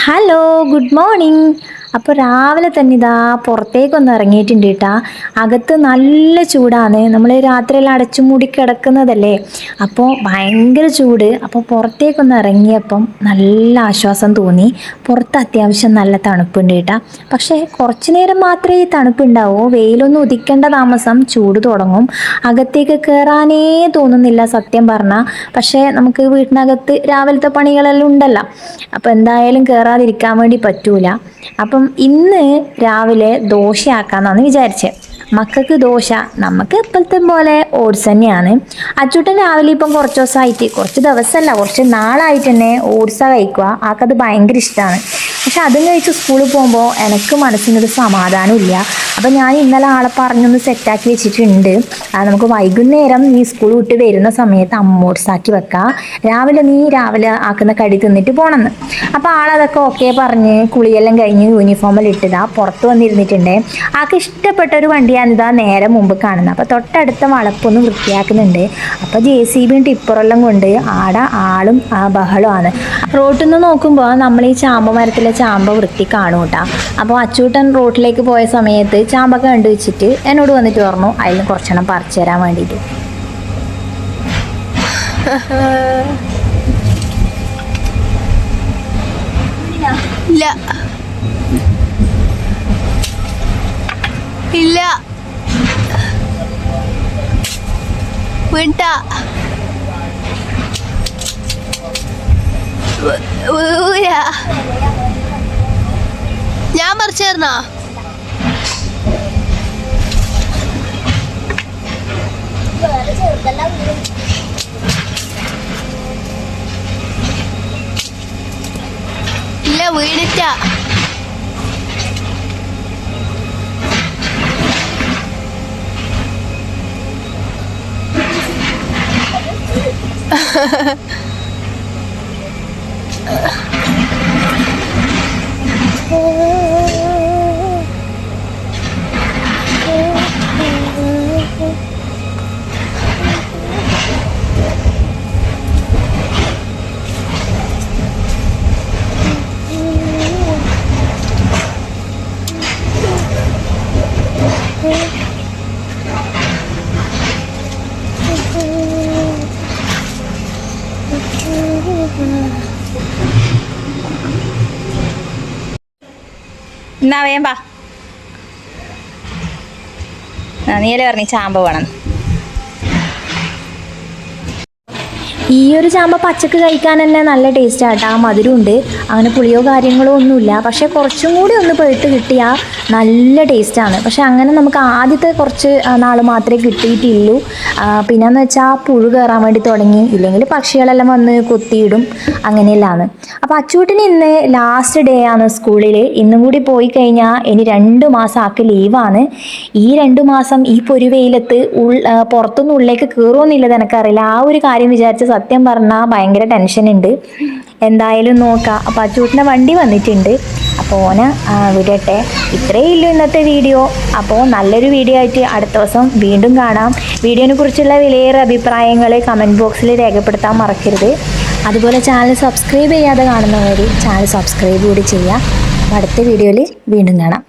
Hello, good morning. അപ്പോൾ രാവിലെ തന്നെ ഇതാ പുറത്തേക്കൊന്ന് ഇറങ്ങിയിട്ടുണ്ട് കേട്ടാ. അകത്ത് നല്ല ചൂടാണ്. നമ്മൾ രാത്രിയെല്ലാം അടച്ചു മൂടി കിടക്കുന്നതല്ലേ, അപ്പോൾ ഭയങ്കര ചൂട്. അപ്പോൾ പുറത്തേക്കൊന്ന് ഇറങ്ങിയപ്പം നല്ല ആശ്വാസം തോന്നി. പുറത്ത് അത്യാവശ്യം നല്ല തണുപ്പുണ്ട് കേട്ടാ. പക്ഷേ കുറച്ചു നേരം മാത്രമേ ഈ തണുപ്പുണ്ടാവൂ. വെയിലൊന്നും ഉദിക്കേണ്ട താമസം ചൂട് തുടങ്ങും. അകത്തേക്ക് കയറാനേ തോന്നുന്നില്ല സത്യം പറഞ്ഞാൽ. പക്ഷേ നമുക്ക് വീട്ടിനകത്ത് രാവിലത്തെ പണികളെല്ലാം ഉണ്ടല്ലോ, അപ്പോൾ എന്തായാലും കയറാതിരിക്കാൻ വേണ്ടി പറ്റൂല. അപ്പം ഇന്ന് രാവിലെ ദോശയാക്കാന്നാണ് വിചാരിച്ചത്. മക്കൾക്ക് ദോശ, നമുക്ക് എപ്പോഴത്തെ പോലെ ഓട്സ് തന്നെയാണ്. അച്ചൂട്ടൻ രാവിലെ ഇപ്പം കുറച്ച് ദിവസമായിട്ട്, കുറച്ച് ദിവസമല്ല കുറച്ച് നാളായിട്ട് തന്നെ ഓട്സാണ് കഴിക്കുക. ആൾക്കത് ഭയങ്കര ഇഷ്ടമാണ്. പക്ഷെ അതും കഴിച്ച് സ്കൂളിൽ പോകുമ്പോൾ എനിക്ക് മനസ്സിനൊരു സമാധാനമില്ല. അപ്പം ഞാൻ ഇന്നലെ ആളെ പറഞ്ഞൊന്ന് സെറ്റാക്കി വെച്ചിട്ടുണ്ട്. നമുക്ക് വൈകുന്നേരം നീ സ്കൂൾ വിട്ട് വരുന്ന സമയത്ത് ഓട്സാക്കി വെക്കാം, രാവിലെ ആക്കുന്ന കടി തിന്നിട്ട് പോകണമെന്ന്. അപ്പോൾ ആളതൊക്കെ ഓക്കെ പറഞ്ഞ് കുളിയെല്ലാം കഴിഞ്ഞ് യൂണിഫോമെല്ലാം ഇട്ടതാ പുറത്ത് വന്നിരുന്നിട്ടുണ്ട്. ആൾക്ക് ഇഷ്ടപ്പെട്ട ഒരു വണ്ടിയാണിതാ നേരെ മുമ്പ് കാണുന്നത്. അപ്പോൾ തൊട്ടടുത്ത വളപ്പൊന്ന് വൃത്തിയാക്കുന്നുണ്ട്. അപ്പോൾ JCBയും ടിപ്പറെല്ലാം കൊണ്ട് ആടെ ആളും ബഹളമാണ്. റോട്ടിൽ നിന്ന് നോക്കുമ്പോൾ നമ്മൾ ഈ ചാമ്പ മരത്തിലെ ചാമ്പ വൃത്തി കാണും കേട്ടോ. അപ്പോൾ അച്ചൂട്ടൻ റോട്ടിലേക്ക് പോയ സമയത്ത് ചാമ്പൊക്കെ കണ്ടു വെച്ചിട്ട് എന്നോട് വന്നിട്ട് പറഞ്ഞു അതിൽ കുറച്ചെണ്ണം പറിച്ചു തരാൻ വേണ്ടിയിട്ട്. ഇല്ല ഇല്ല വേണ്ട, ഞാൻ പറിച്ചു തരണോ? ഇല്ല വീണിട്ട. എന്നാ വേമ്പാ, നീയല്ലേ പറഞ്ഞു ചാമ്പ വേണം. ഈ ഒരു ചാമ്പ പച്ചക്ക് കഴിക്കാൻ തന്നെ നല്ല ടേസ്റ്റ് ആട്ടാ. മധുരമുണ്ട്, അങ്ങനെ പുളിയോ കാര്യങ്ങളോ ഒന്നുമില്ല. പക്ഷേ കുറച്ചും കൂടി ഒന്ന് പഴുത്ത് കിട്ടിയാൽ നല്ല ടേസ്റ്റാണ്. പക്ഷെ അങ്ങനെ നമുക്ക് ആദ്യത്തെ കുറച്ച് നാൾ മാത്രമേ കിട്ടിയിട്ടുള്ളൂ. പിന്നെയെന്ന് വെച്ചാൽ പുഴു കയറാൻ വേണ്ടി തുടങ്ങി, ഇല്ലെങ്കിൽ പക്ഷികളെല്ലാം വന്ന് കൊത്തിയിടും, അങ്ങനെയെല്ലാമാണ്. അപ്പോൾ അച്ചൂട്ടിന് ഇന്ന് ലാസ്റ്റ് ഡേ ആണ് സ്കൂളിൽ. ഇന്നും കൂടി പോയി കഴിഞ്ഞാൽ ഇനി 2 മാസം ആക്കി ലീവാണ്. ഈ 2 മാസം ഈ പൊരുവെയിലത്ത് പുറത്തുനിന്ന് ഉള്ളിലേക്ക് കയറുമെന്നില്ലത് എനിക്കറിയില്ല. ആ ഒരു കാര്യം വിചാരിച്ച് സത്യം പറഞ്ഞാൽ ഭയങ്കര ടെൻഷനുണ്ട്. എന്തായാലും നോക്കാം. അപ്പോൾ അച്ചൂട്ടിൻ്റെ വണ്ടി വന്നിട്ടുണ്ട്, അപ്പോൾ ഓനെ വിടട്ടെ. ഇത്രയേ ഉള്ളൂ ഇന്നത്തെ വീഡിയോ. അപ്പോൾ നല്ലൊരു വീഡിയോ ആയിട്ട് അടുത്ത ദിവസം വീണ്ടും കാണാം. വീഡിയോനെ കുറിച്ചുള്ള വിലയേറെ അഭിപ്രായങ്ങൾ കമൻറ്റ് ബോക്സിൽ രേഖപ്പെടുത്താൻ മറക്കരുത്. അതുപോലെ ചാനൽ സബ്സ്ക്രൈബ് ചെയ്യാതെ കാണുന്നവർ ചാനൽ സബ്സ്ക്രൈബ് കൂടി ചെയ്യുക. അടുത്ത വീഡിയോയിൽ വീണ്ടും കാണാം.